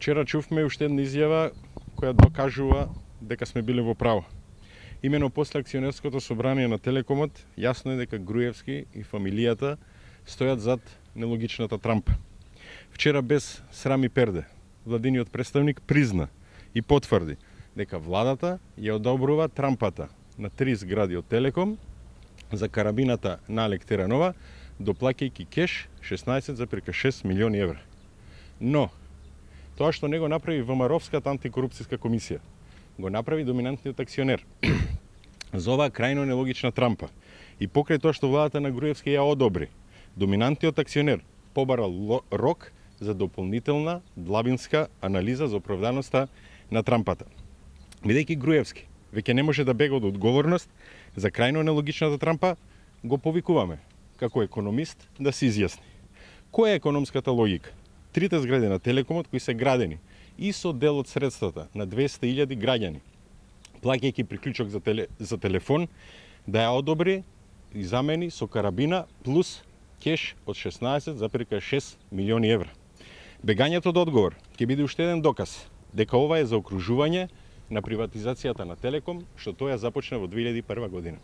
Вчера чувме уште една изјава која докажува дека сме биле во право. Имено после акционерското собрание на Телекомот, јасно е дека Груевски и фамилијата стојат зад нелогичната трампа. Вчера без срам и перде, владиниот представник призна и потврди дека владата ја одобрува трампата на 3 згради од Телеком за карабината на Алек Теранова, доплаќајќи кеш 16,6 милиони евра. Но, тоа што не го направи ВМРО-вската антикорупцијска комисија, го направи доминантниот акционер. За оваа крајно нелогична трампа и покрај тоа што владата на Груевски ја одобри, доминантниот акционер побарал рок за дополнителна длабинска анализа за оправданоста на трампата. Бидејќи Груевски веќе не може да бега од одговорност за крајно нелогичната трампа, го повикуваме како економист да се изјасни. Која е економската логика? Трите згради на Телекомот кои се градени и со дел од средствата на 200.000 граѓани, плаќајќи приклучок за телефон, да ја одобри и замени со карабина плюс кеш од 16,6 милиони евра. Бегањето од одговор ќе биде уште еден доказ дека ова е заокружување на приватизацијата на Телеком, што тоа започна во 2001 година.